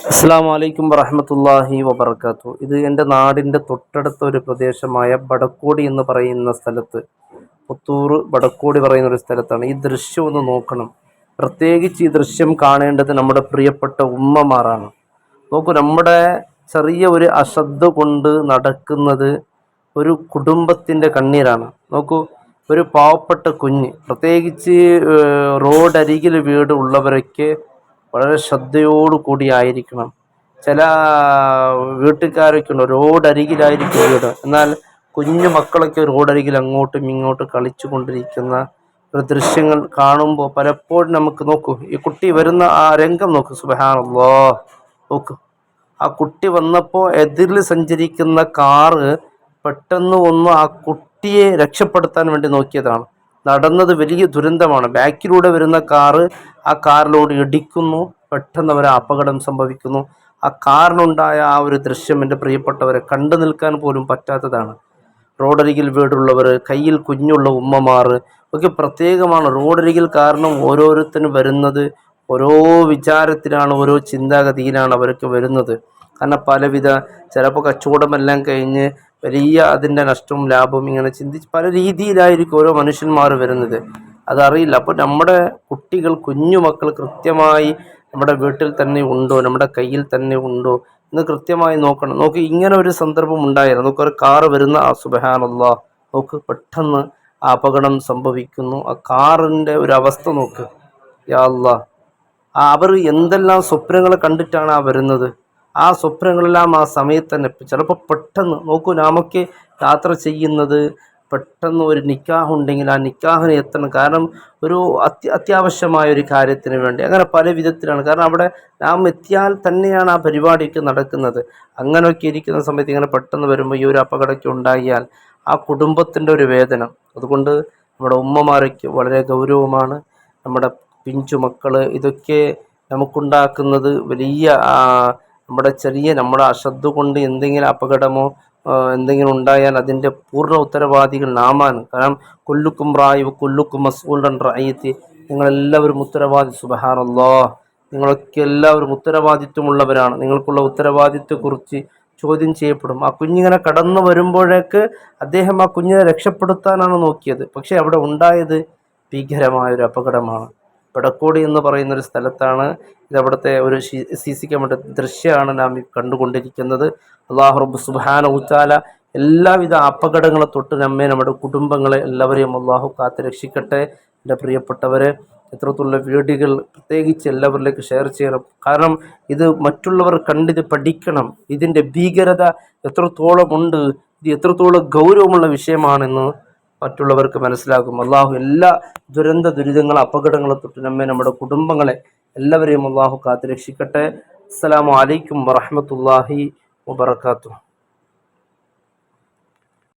അസ്സലാമു അലൈക്കും വറഹ്മത്തുള്ളാഹി വബറകാതുഹു. ഇത് എൻ്റെ നാടിൻ്റെ തൊട്ടടുത്ത ഒരു പ്രദേശമായ ബടക്കോടി എന്ന് പറയുന്ന സ്ഥലത്ത്, പുത്തൂർ ബടക്കോടി പറയുന്ന ഒരു സ്ഥലത്താണ്. ഈ ദൃശ്യം ഒന്ന് നോക്കണം. പ്രത്യേകിച്ച് ഈ ദൃശ്യം കാണേണ്ടത് നമ്മുടെ പ്രിയപ്പെട്ട ഉമ്മമാരാണ്. നോക്കൂ, നമ്മുടെ ചെറിയ ഒരു അശ്രദ്ധ കൊണ്ട് നടക്കുന്നത് ഒരു കുടുംബത്തിൻ്റെ കണ്ണീരാണ്. നോക്കൂ, ഒരു പാവപ്പെട്ട കുഞ്ഞ്, പ്രത്യേകിച്ച് റോഡരികിൽ വീട് ഉള്ളവരൊക്കെ വളരെ ശ്രദ്ധയോടു കൂടി ആയിരിക്കണം. ചില വീട്ടുകാരൊക്കെ ഉണ്ട്, റോഡരികിലായിരിക്കും വീട്, എന്നാൽ കുഞ്ഞു മക്കളൊക്കെ റോഡരികിൽ അങ്ങോട്ടും ഇങ്ങോട്ടും കളിച്ചു കൊണ്ടിരിക്കുന്ന ഒരു ദൃശ്യങ്ങൾ കാണുമ്പോൾ പലപ്പോഴും നമുക്ക് നോക്കൂ, ഈ കുട്ടി വരുന്ന ആ രംഗം നോക്കൂ, സുബ്ഹാനല്ലാഹ്. നോക്കൂ, ആ കുട്ടി വന്നപ്പോൾ എതിരിൽ സഞ്ചരിക്കുന്ന കാറ് പെട്ടെന്ന് ഒന്ന് ആ കുട്ടിയെ രക്ഷപ്പെടുത്താൻ വേണ്ടി നോക്കിയതാണ്. നടന്നത് വലിയ ദുരന്തമാണ്. ബാക്കിലൂടെ വരുന്ന കാറ് ആ കാറിലോട് ഇടിക്കുന്നു, പെട്ടെന്ന് അവരെ അപകടം സംഭവിക്കുന്നു. ആ കാറിനുണ്ടായ ആ ഒരു ദൃശ്യം എൻ്റെ പ്രിയപ്പെട്ടവരെ കണ്ടു നിൽക്കാൻ പോലും പറ്റാത്തതാണ്. റോഡരികിൽ വീടുള്ളവർ, കയ്യിൽ കുഞ്ഞുള്ള ഉമ്മമാർ ഒക്കെ പ്രത്യേകമാണ്. റോഡരികിൽ കാരണം ഓരോരുത്തരും വരുന്നത് ഓരോ വിചാരത്തിലാണ്, ഓരോ ചിന്താഗതിയിലാണ് അവർക്ക് വരുന്നത്. കാരണം പലവിധ, ചിലപ്പോൾ കച്ചവടമെല്ലാം കഴിഞ്ഞ് വലിയ അതിൻ്റെ നഷ്ടവും ലാഭവും ഇങ്ങനെ ചിന്തിച്ച് പല രീതിയിലായിരിക്കും ഓരോ മനുഷ്യന്മാർ വരുന്നത്, അതറിയില്ല. അപ്പോൾ നമ്മുടെ കുട്ടികൾ, കുഞ്ഞു മക്കൾ കൃത്യമായി നമ്മുടെ വീട്ടിൽ തന്നെ ഉണ്ടോ, നമ്മുടെ കയ്യിൽ തന്നെ ഉണ്ടോ എന്ന് കൃത്യമായി നോക്കണം. നോക്ക്, ഇങ്ങനെ ഒരു സന്ദർഭം ഉണ്ടായിരുന്നു. നോക്ക്, ഒരു കാറ് വരുന്ന, ആ സുബ്ഹാനല്ലാഹ്, നോക്ക്, പെട്ടെന്ന് ആ അപകടം സംഭവിക്കുന്നു. ആ കാറിൻ്റെ ഒരു അവസ്ഥ നോക്ക്, യാ അല്ലാഹ്. അവർ എന്തെല്ലാം സ്വപ്നങ്ങൾ കണ്ടിട്ടാണ് ആ വരുന്നത്. ആ സ്വപ്നങ്ങളെല്ലാം ആ സമയത്ത് തന്നെ ചിലപ്പോൾ പെട്ടെന്ന് നോക്കൂ, നമുക്ക് യാത്ര ചെയ്യുന്നത് പെട്ടെന്ന് ഒരു നിക്കാഹ് ഉണ്ടെങ്കിൽ ആ നിക്കാഹിന് എത്തണം. കാരണം ഒരു അത്യാവശ്യമായ ഒരു കാര്യത്തിന് വേണ്ടി, അങ്ങനെ പല വിധത്തിലാണ്. കാരണം അവിടെ നാം എത്തിയാൽ തന്നെയാണ് ആ പരിപാടിക്ക് നടക്കുന്നത്. അങ്ങനെയൊക്കെ ഇരിക്കുന്ന സമയത്ത് ഇങ്ങനെ പെട്ടെന്ന് വരുമ്പോൾ ഈ ഒരു അപകടമൊക്കെ ഉണ്ടാകിയാൽ ആ കുടുംബത്തിൻ്റെ ഒരു വേദന, അതുകൊണ്ട് നമ്മുടെ ഉമ്മമാരൊക്കെ വളരെ ഗൗരവമാണ്. നമ്മുടെ പിഞ്ചു മക്കൾ, ഇതൊക്കെ നമുക്കുണ്ടാക്കുന്നത് വലിയ നമ്മുടെ അശ്രദ്ധ കൊണ്ട് എന്തെങ്കിലും അപകടമോ എന്തെങ്കിലും ഉണ്ടായാൽ അതിൻ്റെ പൂർണ്ണ ഉത്തരവാദികൾ നാമാണ്. കാരണം കുല്ലുക്കും റായി കുല്ലുക്കും മസ്ഊലൻ റഈത്തി, നിങ്ങളെല്ലാവരും ഉത്തരവാദി, സുബ്ഹാനല്ലാഹ്, നിങ്ങളൊക്കെ എല്ലാവരും ഉത്തരവാദിത്വമുള്ളവരാണ്. നിങ്ങൾക്കുള്ള ഉത്തരവാദിത്വത്തെക്കുറിച്ച് ചോദ്യം ചെയ്യപ്പെടും. ആ കുഞ്ഞിങ്ങനെ കടന്നു വരുമ്പോഴേക്ക് അദ്ദേഹം ആ കുഞ്ഞിനെ രക്ഷപ്പെടുത്താനാണ് നോക്കിയത്, പക്ഷേ അവിടെ ഉണ്ടായത് ഭീകരമായൊരു അപകടമാണ്. ബടക്കോടി എന്ന് പറയുന്ന ഒരു സ്ഥലത്താണ് ഇത്. അവിടുത്തെ ഒരു CC ക്യാമറ ദൃശ്യമാണ് നാം കണ്ടുകൊണ്ടിരിക്കുന്നത്. അല്ലാഹു റബ്ബ് സുബ്ഹാനഹു തആല എല്ലാവിധ അപകടങ്ങളെ തൊട്ട് നമ്മെ, നമ്മുടെ കുടുംബങ്ങളെ എല്ലാവരെയും അല്ലാഹു കാത്ത് രക്ഷിക്കട്ടെ. എൻ്റെ പ്രിയപ്പെട്ടവരെ, ഇത്തരത്തിലുള്ള വീഡിയോകൾ പ്രത്യേകിച്ച് എല്ലാവരിലേക്ക് ഷെയർ ചെയ്യണം. കാരണം ഇത് മറ്റുള്ളവർ കണ്ടിത് പഠിക്കണം. ഇതിൻ്റെ ഭീകരത എത്രത്തോളം ഉണ്ട്, ഇത് എത്രത്തോളം ഗൗരവമുള്ള വിഷയമാണെന്ന് മറ്റുള്ളവർക്ക് മനസ്സിലാകും. അള്ളാഹു എല്ലാ ദുരിതങ്ങൾ, അപകടങ്ങളെ തൊട്ട് നമ്മെ, നമ്മുടെ കുടുംബങ്ങളെ എല്ലാവരെയും അള്ളാഹു കാത്ത് രക്ഷിക്കട്ടെ. അസ്സലാമു അലൈക്കും വറഹ്മത്തുള്ളാഹി വബറകാതുഹു.